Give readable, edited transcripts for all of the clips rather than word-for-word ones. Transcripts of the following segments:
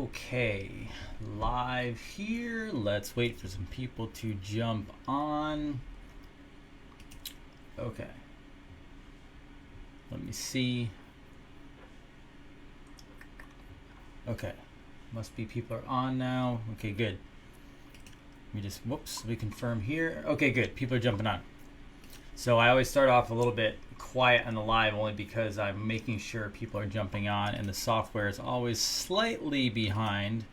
Okay, live here. Let's wait for some people to jump on. Okay. Let me see. Okay. Must be people are on now. Okay, good. Let me just, whoops, we confirm here. Okay, good. People are jumping on. So I always start off a little bit quiet on the live only because I'm making sure people are jumping on and the software is always slightly behind.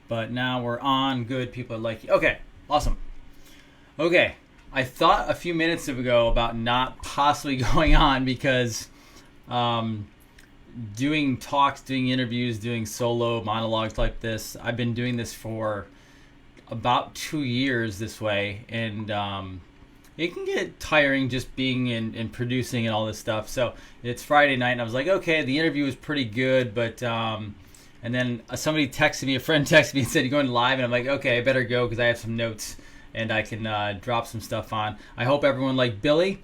But now we're on. Good. People are like, okay, awesome. Okay. I thought a few minutes ago about not possibly going on because doing talks, doing interviews, doing solo monologues like this, I've been doing this for about 2 years this way, and it can get tiring just being and producing and all this stuff. So it's Friday night, and I was like, okay, the interview was pretty good, but and then somebody texted me, a friend texted me and said, you're going live, and I'm like, okay, I better go because I have some notes and I can drop some stuff on. I hope everyone liked Billy.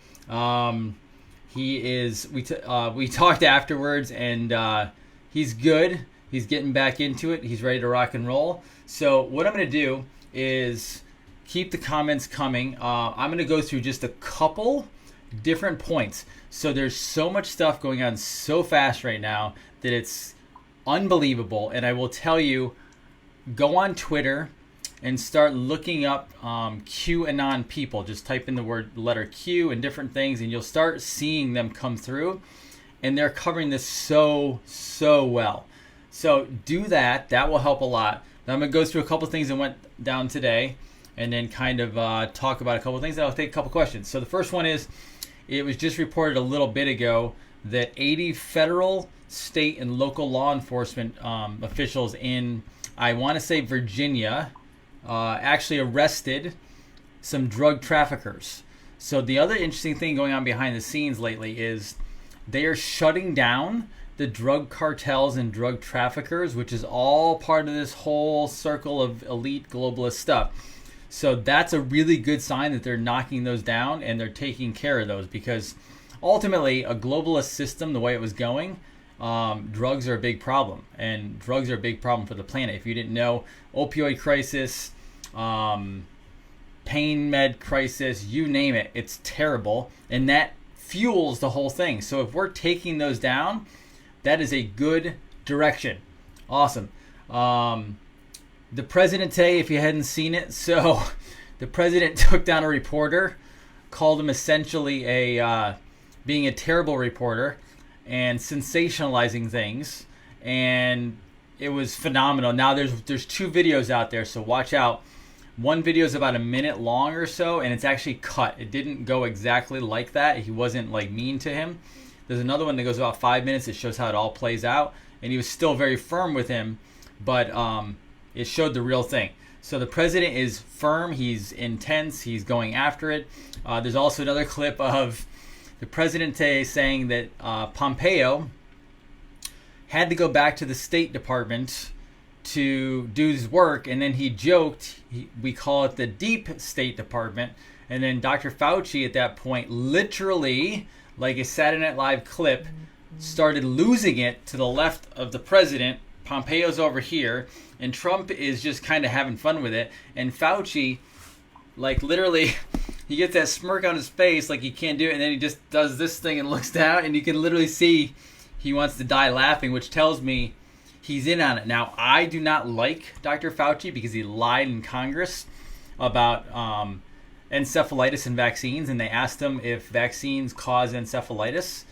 He is. We talked afterwards, and he's good. He's getting back into it. He's ready to rock and roll. So what I'm going to do is keep the comments coming. I'm going to go through just a couple different points. So there's so much stuff going on so fast right now that it's unbelievable. And I will tell you, go on Twitter and start looking up QAnon people. Just type in the letter Q and different things, and you'll start seeing them come through. And they're covering this so well. So do that. That will help a lot. Now I'm going to go through a couple things that went down today and then kind of talk about a couple things. I'll take a couple questions. So the first one is, it was just reported a little bit ago that 80 federal, state, and local law enforcement officials in, I want to say Virginia, actually arrested some drug traffickers. So the other interesting thing going on behind the scenes lately is they are shutting down the drug cartels and drug traffickers, which is all part of this whole circle of elite globalist stuff. So that's a really good sign that they're knocking those down and they're taking care of those, because ultimately a globalist system, the way it was going, drugs are a big problem, and drugs are a big problem for the planet. If you didn't know, opioid crisis, pain med crisis, you name it, it's terrible, and that fuels the whole thing. So if we're taking those down, that is a good direction. Awesome. The president today, if you hadn't seen it, so the president took down a reporter, called him essentially being a terrible reporter and sensationalizing things, and it was phenomenal. Now there's 2 videos out there, so watch out. One video is about a minute long or so, and it's actually cut. It didn't go exactly like that. He wasn't like mean to him. There's another one that goes about 5 minutes. It shows how it all plays out, and he was still very firm with him, but it showed the real thing. So the president is firm. He's intense. He's going after it. There's also another clip of the president today saying that Pompeo had to go back to the State Department to do his work, and then he joked, we call it the Deep State Department, and then Dr. Fauci at that point, literally, like a Saturday Night Live clip, started losing it to the left of the president. Pompeo's over here, and Trump is just kind of having fun with it, and Fauci, like literally, he gets that smirk on his face like he can't do it, and then he just does this thing and looks down, and you can literally see he wants to die laughing, which tells me he's in on it. Now, I do not like Dr. Fauci because he lied in Congress about encephalitis and vaccines, and they asked him if vaccines cause encephalitis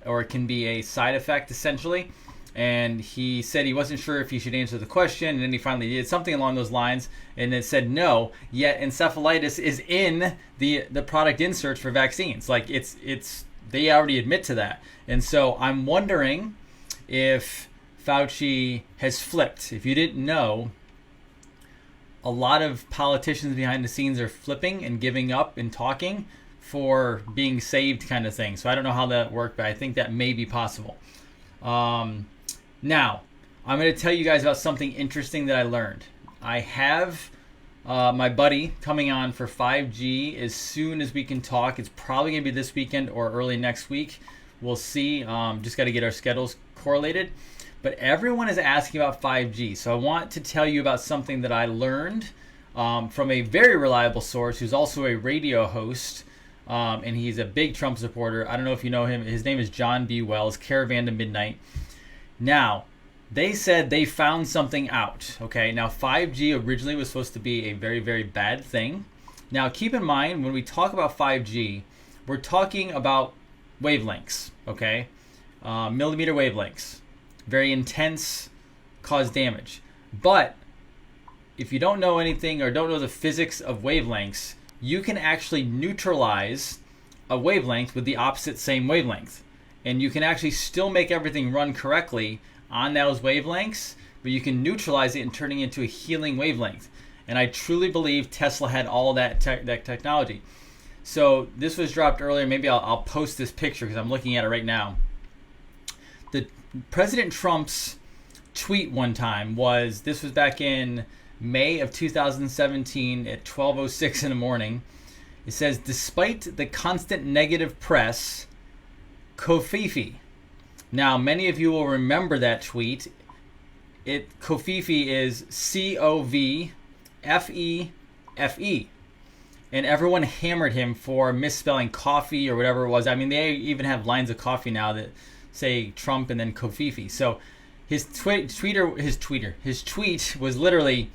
or it can be a side effect, essentially. And he said he wasn't sure if he should answer the question, and then he finally did something along those lines, and it said no, yet encephalitis is in the product inserts for vaccines. Like, it's they already admit to that. And so I'm wondering if Fauci has flipped. If you didn't know, a lot of politicians behind the scenes are flipping and giving up and talking for being saved kind of thing. So I don't know how that worked, but I think that may be possible. Now, I'm going to tell you guys about something interesting that I learned. I have my buddy coming on for 5G as soon as we can talk. It's probably going to be this weekend or early next week. We'll see. Just got to get our schedules correlated. But everyone is asking about 5G. So I want to tell you about something that I learned from a very reliable source who's also a radio host. And he's a big Trump supporter. I don't know if you know him. His name is John B. Wells, Caravan to Midnight. Now, they said they found something out. Okay, now 5G originally was supposed to be a very, very bad thing. Now, keep in mind, when we talk about 5G, we're talking about wavelengths, okay? Millimeter wavelengths. Very intense, cause damage. But if you don't know anything or don't know the physics of wavelengths, you can actually neutralize a wavelength with the opposite same wavelength. And you can actually still make everything run correctly on those wavelengths, but you can neutralize it and turn it into a healing wavelength. And I truly believe Tesla had all that technology. So this was dropped earlier. Maybe I'll post this picture because I'm looking at it right now. The President Trump's tweet one time was, this was back in May of 2017 at 12:06 in the morning. It says, despite the constant negative press, CoVFeFe. Now, many of you will remember that tweet. CoVFeFe is CoVFeFe. And everyone hammered him for misspelling coffee or whatever it was. I mean, they even have lines of coffee now that say Trump and then CoVFeFe. So his tweet was literally,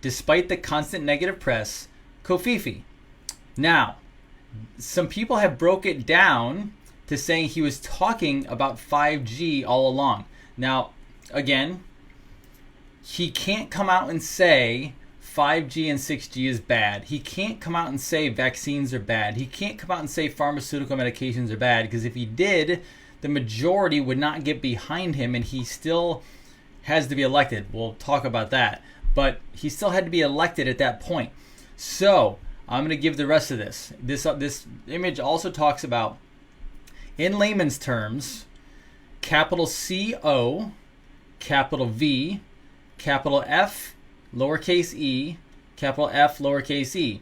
despite the constant negative press, CoVFeFe. Now, some people have broke it down to saying he was talking about 5G all along. Now, again, he can't come out and say 5G and 6G is bad. He can't come out and say vaccines are bad. He can't come out and say pharmaceutical medications are bad, because if he did, the majority would not get behind him, and he still has to be elected. We'll talk about that. But he still had to be elected at that point. So I'm going to give the rest of this. This image also talks about, in layman's terms, capital C-O, capital V, capital F, lowercase e, capital F, lowercase e.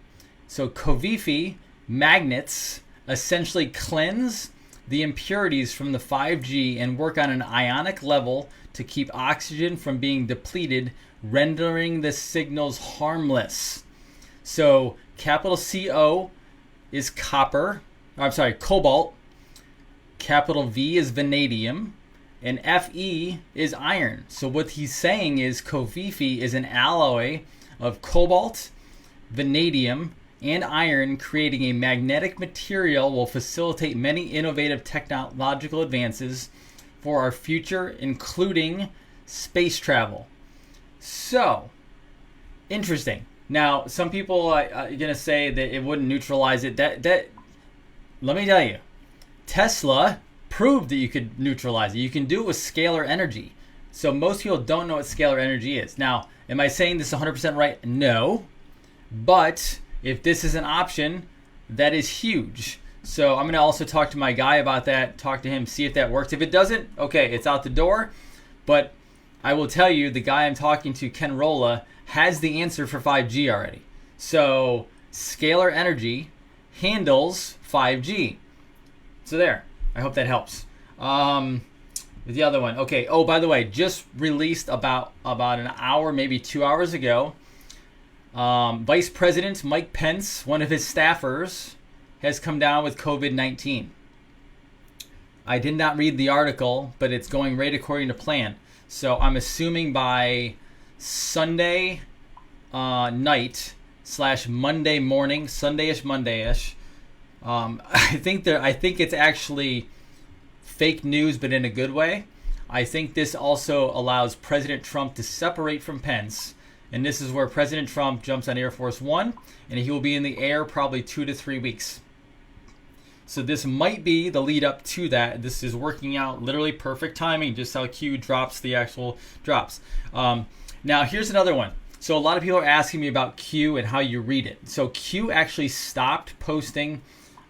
So CoVFeFe magnets essentially cleanse the impurities from the 5G and work on an ionic level to keep oxygen from being depleted, rendering the signals harmless. So capital CO is copper, cobalt. Capital V is vanadium, and Fe is iron. So what he's saying is CoVFeFe is an alloy of cobalt, vanadium, and iron, creating a magnetic material will facilitate many innovative technological advances for our future, including space travel. So, interesting. Now, some people are going to say that it wouldn't neutralize it. That let me tell you, Tesla proved that you could neutralize it. You can do it with scalar energy. So most people don't know what scalar energy is. Now, am I saying this 100% right? No. But if this is an option, that is huge. So I'm going to also talk to my guy about that, talk to him, see if that works. If it doesn't, okay, it's out the door. But I will tell you, the guy I'm talking to, Ken Rolla, has the answer for 5G already. So scalar energy handles 5G. So there. I hope that helps. The other one. Okay. Oh, by the way, just released about an hour, maybe 2 hours ago. Vice President Mike Pence, one of his staffers, has come down with COVID-19. I did not read the article, but it's going right according to plan. So I'm assuming by Sunday night / Monday morning, Sunday-ish, Monday-ish. I think it's actually fake news, but in a good way. I think this also allows President Trump to separate from Pence. And this is where President Trump jumps on Air Force One, and he will be in the air probably 2 to 3 weeks. So this might be the lead up to that. This is working out literally perfect timing, just how Q drops the actual drops. Now here's another one. So a lot of people are asking me about Q and how you read it. So Q actually stopped posting,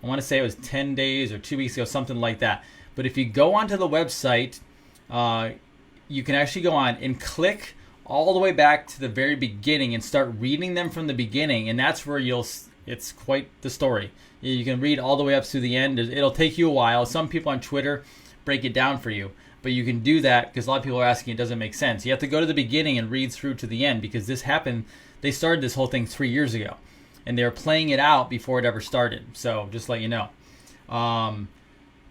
I want to say it was 10 days or 2 weeks ago, something like that. But if you go onto the website, you can actually go on and click all the way back to the very beginning and start reading them from the beginning. And that's where you'll It's quite the story. You can read all the way up to the end. It'll take you a while. Some people on Twitter break it down for you, but you can do that because a lot of people are asking, it doesn't make sense. You have to go to the beginning and read through to the end, because this happened. They started this whole thing 3 years ago, and they were playing it out before it ever started. So just let you know.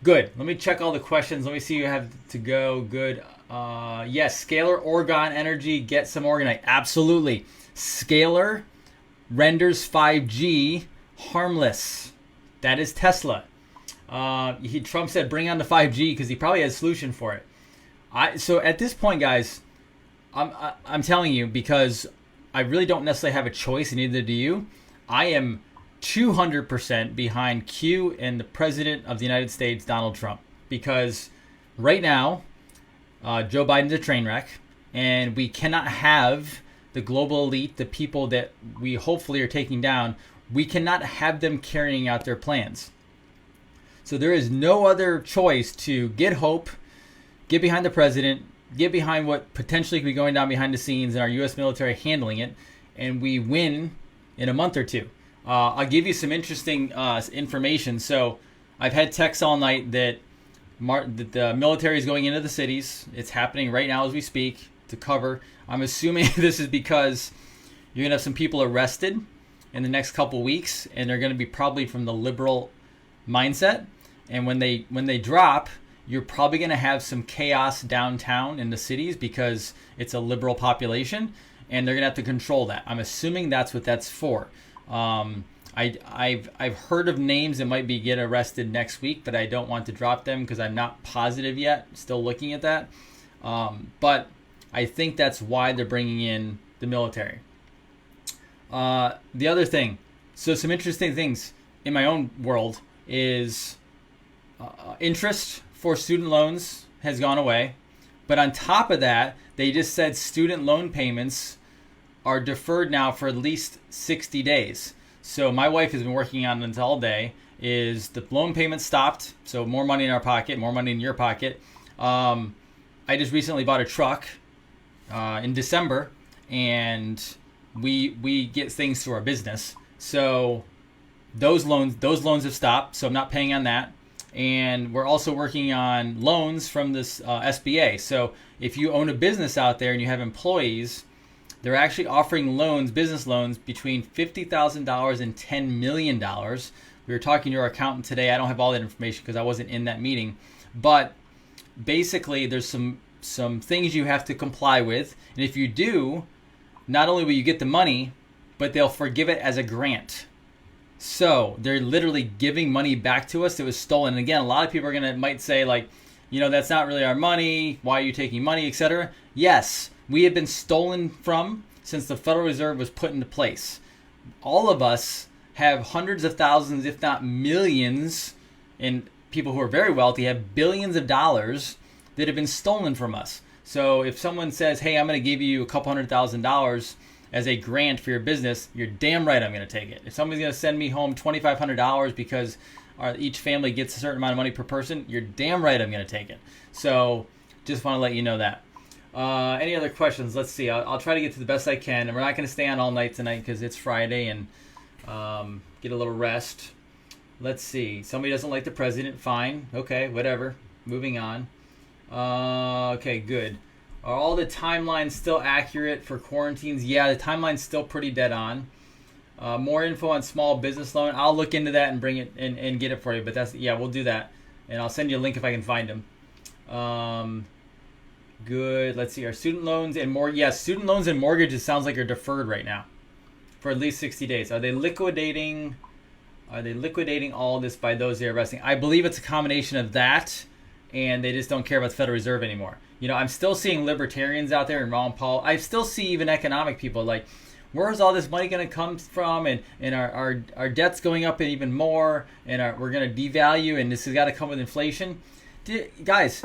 Good. Let me check all the questions. Let me see. You have to go. Good. Yes. Scalar Orgon Energy. Get some orgonite. Absolutely. Scalar renders 5G harmless. That is Tesla. Trump said bring on the 5G because he probably has a solution for it. So at this point, guys, I'm telling you, because I really don't necessarily have a choice, and neither do you. I am 200% behind Q and the President of the United States, Donald Trump, because right now, Joe Biden's a train wreck, and we cannot have the global elite, the people that we hopefully are taking down, we cannot have them carrying out their plans. So there is no other choice to get hope, get behind the president, get behind what potentially could be going down behind the scenes and our U.S. military handling it, and we win in a month or two. I'll give you some interesting information. So I've had texts all night that the military is going into the cities. It's happening right now as we speak to cover. I'm assuming this is because you're going to have some people arrested in the next couple weeks, and they're going to be probably from the liberal mindset. And when they drop, you're probably going to have some chaos downtown in the cities because it's a liberal population, and they're going to have to control that. I'm assuming that's what that's for. I've heard of names that might get arrested next week, but I don't want to drop them because I'm not positive yet. Still looking at that. But I think that's why they're bringing in the military. The other thing, so some interesting things in my own world is interest for student loans has gone away. But on top of that, they just said student loan payments are deferred now for at least 60 days. So my wife has been working on this all day. Is the loan payment stopped? So more money in our pocket, more money in your pocket. I just recently bought a truck in December, and we get things through our business. So those loans have stopped. So I'm not paying on that. And we're also working on loans from this SBA. So if you own a business out there and you have employees, they're actually offering loans, business loans, between $50,000 and $10 million. We were talking to our accountant today. I don't have all that information because I wasn't in that meeting. But basically, there's some things you have to comply with. And if you do, not only will you get the money, but they'll forgive it as a grant. So they're literally giving money back to us that was stolen. And again, a lot of people might say, like, that's not really our money. Why are you taking money, etc.? Yes. We have been stolen from since the Federal Reserve was put into place. All of us have hundreds of thousands, if not millions, and people who are very wealthy have billions of dollars that have been stolen from us. So if someone says, hey, I'm going to give you a couple $100,000 as a grant for your business, you're damn right I'm going to take it. If somebody's going to send me home $2,500 because each family gets a certain amount of money per person, you're damn right I'm going to take it. So just want to let you know that. Any other questions? Let's see. I'll try to get to the best I can. And we're not going to stay on all night tonight because it's Friday and get a little rest. Let's see. Somebody doesn't like the president. Fine. Okay, whatever. Moving on. Okay, good. Are all the timelines still accurate for quarantines? Yeah, the timeline's still pretty dead on. More info on small business loan. I'll look into that and bring it and get it for you. But we'll do that. And I'll send you a link if I can find them. Good. Let's see. Our student loans and more. Yes, student loans and mortgages sounds like are deferred right now for at least 60 days. Are they liquidating all this by those they're arresting? I believe it's a combination of that, and they just don't care about the Federal Reserve anymore. I'm still seeing libertarians out there and Ron Paul. I still see even economic people like, where's all this money going to come from? And our debt's going up even more, and we're going to devalue, and this has got to come with inflation. Guys,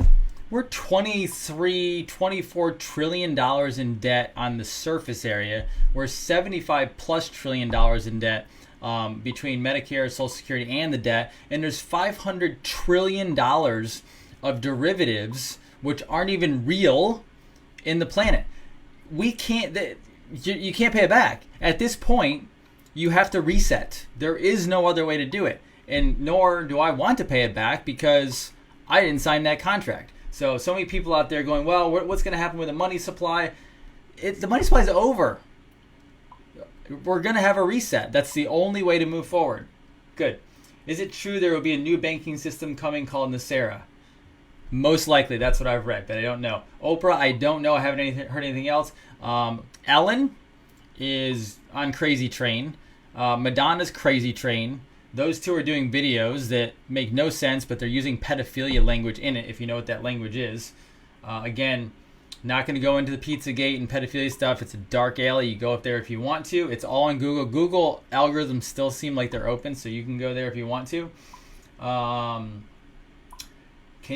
we're $24 trillion in debt on the surface area. We're $75+ trillion in debt between Medicare, Social Security, and the debt. And there's $500 trillion of derivatives which aren't even real in the planet. We can't. You can't pay it back. At this point, you have to reset. There is no other way to do it. And nor do I want to pay it back because I didn't sign that contract. So many people out there going, well, what's going to happen with the money supply? The money supply is over. We're going to have a reset. That's the only way to move forward. Good. Is it true there will be a new banking system coming called Nasera? Most likely. That's what I've read, but I don't know. Oprah, I don't know. I haven't heard anything else. Ellen is on Crazy Train. Madonna's Crazy Train. Those two are doing videos that make no sense, but they're using pedophilia language in it, if you know what that language is. Again, not going to go into the Pizzagate and pedophilia stuff. It's a dark alley. You go up there if you want to. It's all on Google. Google algorithms still seem like they're open, so you can go there if you want to. Can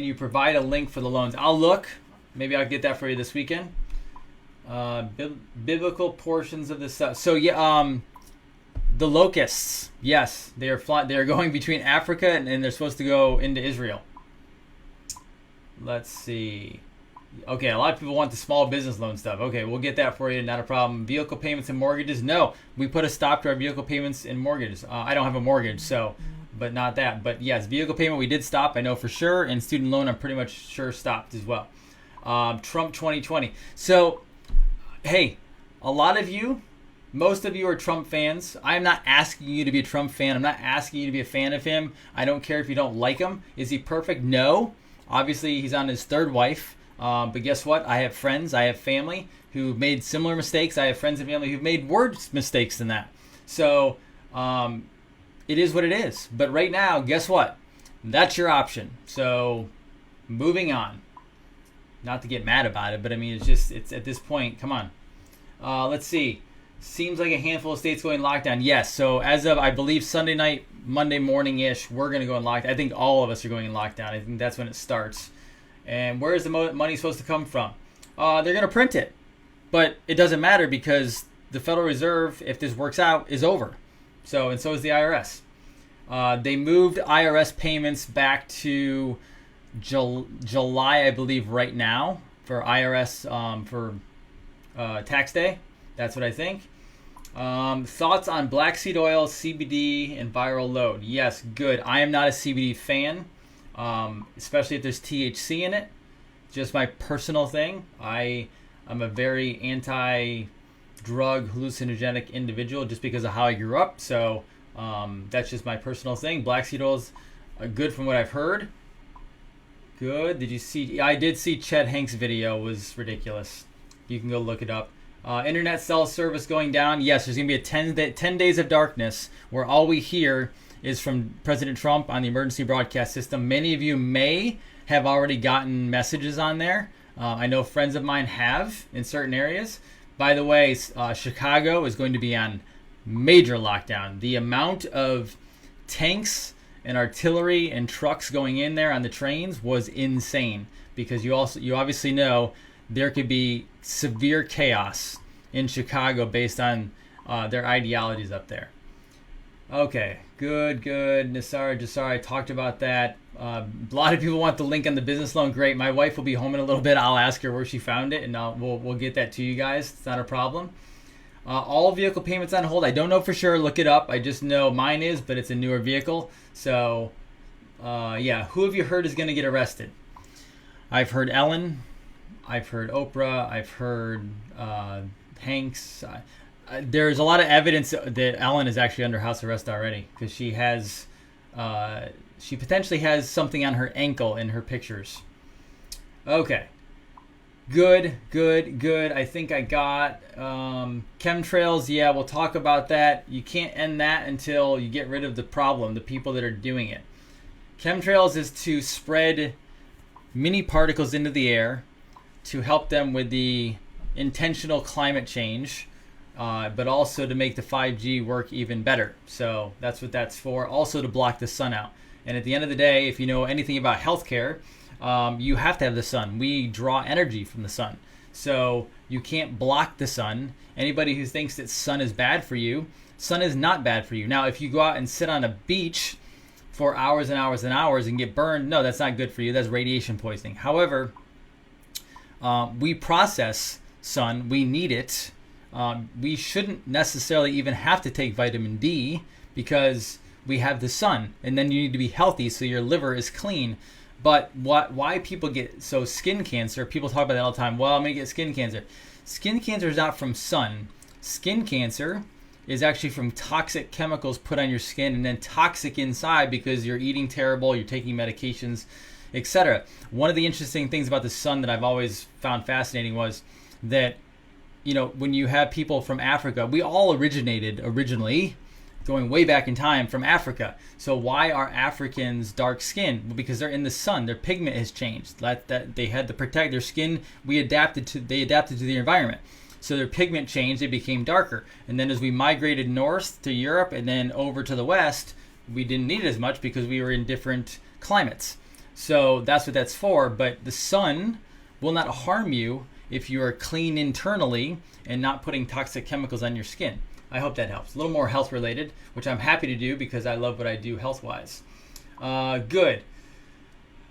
you provide a link for the loans? I'll look. Maybe I'll get that for you this weekend. Biblical portions of this stuff. So yeah, the locusts. Yes, they are going between Africa and they're supposed to go into Israel. Let's see. Okay, a lot of people want the small business loan stuff. Okay, we'll get that for you. Not a problem. Vehicle payments and mortgages. No, we put a stop to our vehicle payments and mortgages. I don't have a mortgage, so, but not that. But yes, vehicle payment we did stop. I know for sure, and student loan I'm pretty much sure stopped as well. Trump 2020. So, hey, a lot of you, most of you are Trump fans. I'm not asking you to be a Trump fan. I'm not asking you to be a fan of him. I don't care if you don't like him. Is he perfect? No. Obviously, he's on his third wife. But guess what? I have friends, I have family who made similar mistakes. I have friends and family who've made worse mistakes than that. So it is what it is. But right now, guess what? That's your option. So moving on. Not to get mad about it, but I mean, it's at this point, come on. Let's see. Seems like a handful of states going lockdown. Yes. So as of, I believe, Sunday night, Monday morning-ish, we're going to go in lockdown. I think all of us are going in lockdown. I think that's when it starts. And where is the money supposed to come from? They're going to print it. But it doesn't matter because the Federal Reserve, if this works out, is over. And so is the IRS. They moved IRS payments back to July, I believe, right now for IRS for tax day. That's what I think. Thoughts on black seed oil, CBD, and viral load? Yes, good. I am not a CBD fan. Especially if there's THC in it. Just my personal thing. I'm a very anti-drug hallucinogenic individual just because of how I grew up. So that's just my personal thing. Black seed oils are good from what I've heard. Good. Did you see? I did see Chet Hanks' video. It was ridiculous. You can go look it up. Internet cell service going down. Yes, there's going to be a 10 days of darkness where all we hear is from President Trump on the emergency broadcast system. Many of you may have already gotten messages on there. I know friends of mine have in certain areas. By the way, Chicago is going to be on major lockdown. The amount of tanks and artillery and trucks going in there on the trains was insane because you obviously know there could be severe chaos in Chicago based on their ideologies up there. Okay, good. Nasara, Jasara, I talked about that. A lot of people want the link on the business loan. Great. My wife will be home in a little bit. I'll ask her where she found it, and we'll get that to you guys. It's not a problem. All vehicle payments on hold. I don't know for sure. Look it up. I just know mine is, but it's a newer vehicle. So, yeah. Who have you heard is going to get arrested? I've heard Ellen. I've heard Oprah. I've heard Hanks. There's a lot of evidence that Ellen is actually under house arrest already because she potentially has something on her ankle in her pictures. Okay. Good. I think I got chemtrails. Yeah, we'll talk about that. You can't end that until you get rid of the problem, the people that are doing it. Chemtrails is to spread mini particles into the air to help them with the intentional climate change. But also to make the 5G work even better. So that's what that's for. Also to block the sun out. And at the end of the day, if you know anything about healthcare, you have to have the sun. We draw energy from the sun. So you can't block the sun. Anybody who thinks that sun is bad for you, sun is not bad for you. Now, if you go out and sit on a beach for hours and hours and hours and get burned, no, that's not good for you. That's radiation poisoning. However, we process sun. We need it. We shouldn't necessarily even have to take vitamin D because we have the sun, and then you need to be healthy so your liver is clean. But why people get skin cancer, people talk about that all the time. Well, I'm going to get skin cancer. Skin cancer is not from sun. Skin cancer is actually from toxic chemicals put on your skin and then toxic inside because you're eating terrible, you're taking medications, etc. One of the interesting things about the sun that I've always found fascinating was that, when you have people from Africa, we all originally, going way back in time, from Africa. So why are Africans dark skinned? Well, because they're in the sun. Their pigment has changed. That they had to protect their skin. They adapted to the environment. So their pigment changed. They became darker. And then as we migrated north to Europe and then over to the west, we didn't need it as much because we were in different climates. So that's what that's for. But the sun will not harm you if you are clean internally and not putting toxic chemicals on your skin. I hope that helps. A little more health related, which I'm happy to do because I love what I do health wise. Good.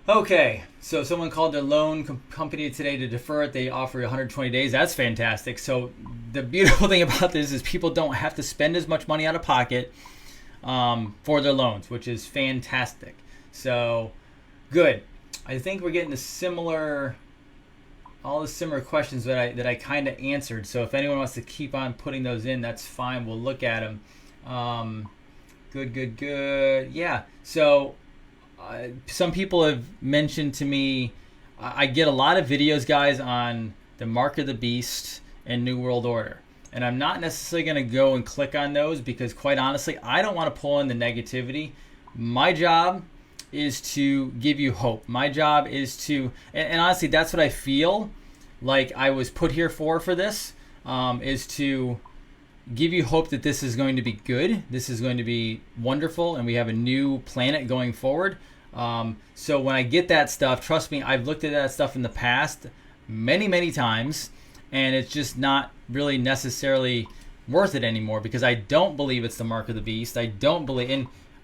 Okay, so someone called their loan company today to defer it. They offer 120 days. That's fantastic. So the beautiful thing about this is people don't have to spend as much money out of pocket for their loans, which is fantastic. So good. I think we're getting all the similar questions that I kind of answered. So if anyone wants to keep on putting those in, that's fine. We'll look at them. Good. Yeah. So some people have mentioned to me, I get a lot of videos, guys, on the Mark of the Beast and New World Order. And I'm not necessarily going to go and click on those because, quite honestly, I don't want to pull in the negativity. My job is to give you hope. My job is to, and honestly, that's what I feel like I was put here for this, is to give you hope that this is going to be good. This is going to be wonderful, and we have a new planet going forward. So when I get that stuff, trust me, I've looked at that stuff in the past many times, and it's just not really necessarily worth it anymore because I don't believe it's the Mark of the Beast. I don't believe,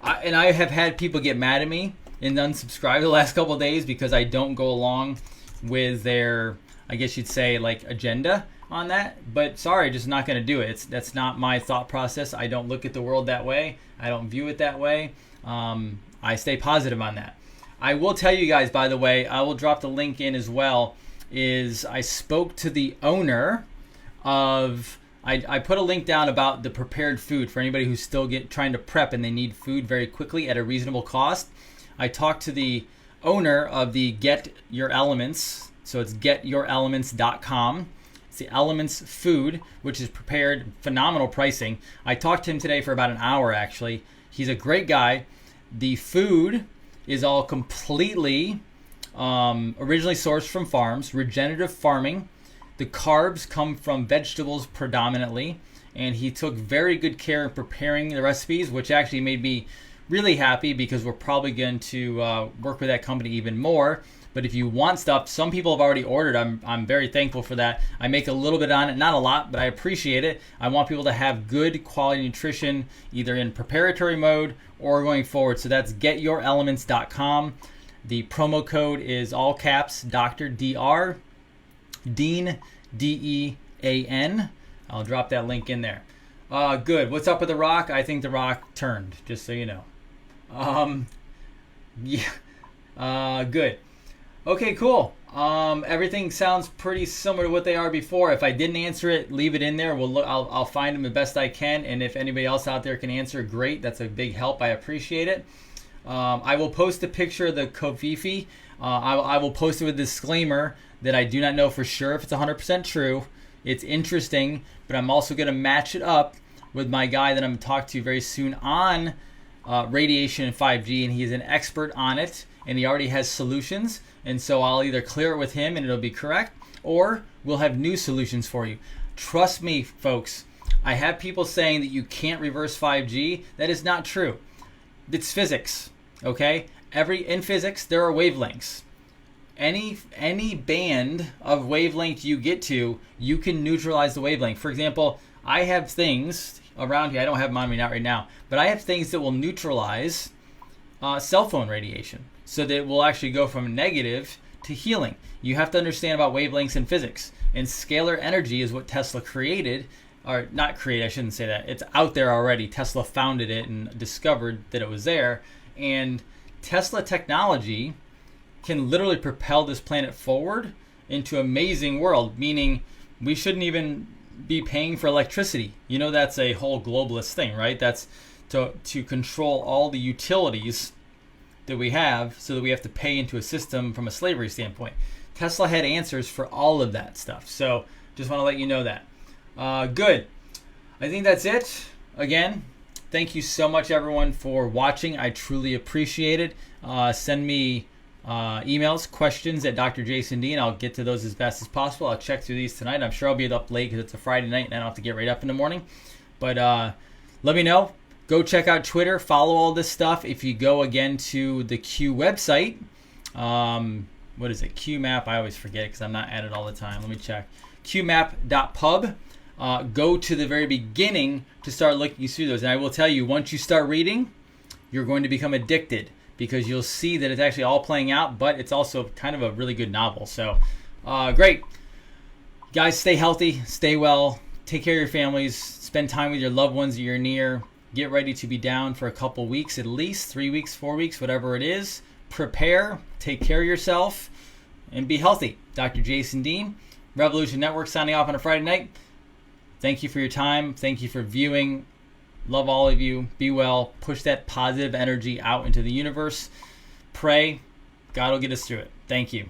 and I have had people get mad at me and unsubscribe the last couple of days because I don't go along with their, I guess you'd say, like, agenda on that. But sorry, just not going to do it. That's not my thought process. I don't look at the world that way. I don't view it that way. I stay positive on that. I will tell you guys, by the way, I will drop the link in as well, is I spoke to the owner of, I put a link down about the prepared food for anybody who's still trying to prep and they need food very quickly at a reasonable cost. I talked to the owner of the Get Your Elements, so it's getyourelements.com. It's the Elements food, which is prepared, phenomenal pricing. I talked to him today for about an hour, actually. He's a great guy. The food is all completely originally sourced from farms, regenerative farming. The carbs come from vegetables predominantly, and he took very good care in preparing the recipes, which actually made me really happy because we're probably going to work with that company even more. But if you want stuff, some people have already ordered. I'm very thankful for that. I make a little bit on it, not a lot, but I appreciate it. I want people to have good quality nutrition, either in preparatory mode or going forward. So that's getyourelements.com. The promo code is all caps, Dr. DR, Dean, D-E-A-N. I'll drop that link in there. Good. What's up with The Rock? I think The Rock turned, just so you know. Good. Okay, cool. Everything sounds pretty similar to what they are before. If I didn't answer it, leave it in there. I'll find them the best I can, and if anybody else out there can answer, great. That's a big help. I appreciate it. I will post a picture of the CoVFeFe. I will post it with a disclaimer that I do not know for sure if it's 100% true. It's interesting, but I'm also going to match it up with my guy that I'm going to talk to very soon on radiation and 5G, and he's an expert on it, and he already has solutions. And so I'll either clear it with him and it'll be correct, or we'll have new solutions for you. Trust me, folks. I have people saying that you can't reverse 5G. That is not true. It's physics, okay? In physics, there are wavelengths. Any band of wavelength you get to, you can neutralize the wavelength. For example, I have things around here. I don't have them on me not right now, but I have things that will neutralize cell phone radiation, so that it will actually go from negative to healing. You have to understand about wavelengths in physics, and scalar energy is what Tesla created, or not create, I shouldn't say that. It's out there already. Tesla founded it and discovered that it was there. And Tesla technology can literally propel this planet forward into an amazing world, meaning we shouldn't even be paying for electricity. You know, that's a whole globalist thing, right? That's to control all the utilities that we have so that we have to pay into a system from a slavery standpoint. Tesla had answers for all of that stuff. So just want to let you know that. Good. I think that's it. Again, thank you so much, everyone, for watching. I truly appreciate it. Send me emails, questions at Dr. Jason D, and I'll get to those as fast as possible. I'll check through these tonight. I'm sure I'll be up late because it's a Friday night and I don't have to get right up in the morning. But let me know. Go check out Twitter. Follow all this stuff. If you go again to the Q website, what is it? QMap. I always forget it because I'm not at it all the time. Let me check. QMap.pub. Go to the very beginning to start looking through those. And I will tell you, once you start reading, you're going to become addicted because you'll see that it's actually all playing out, but it's also kind of a really good novel. So, great. Guys, stay healthy, stay well, take care of your families, spend time with your loved ones that you're near. Get ready to be down for a couple weeks, at least 3 weeks, 4 weeks, whatever it is. Prepare, take care of yourself, and be healthy. Dr. Jason Dean, Revolution Network, signing off on a Friday night. Thank you for your time. Thank you for viewing. Love all of you. Be well. Push that positive energy out into the universe. Pray. God will get us through it. Thank you.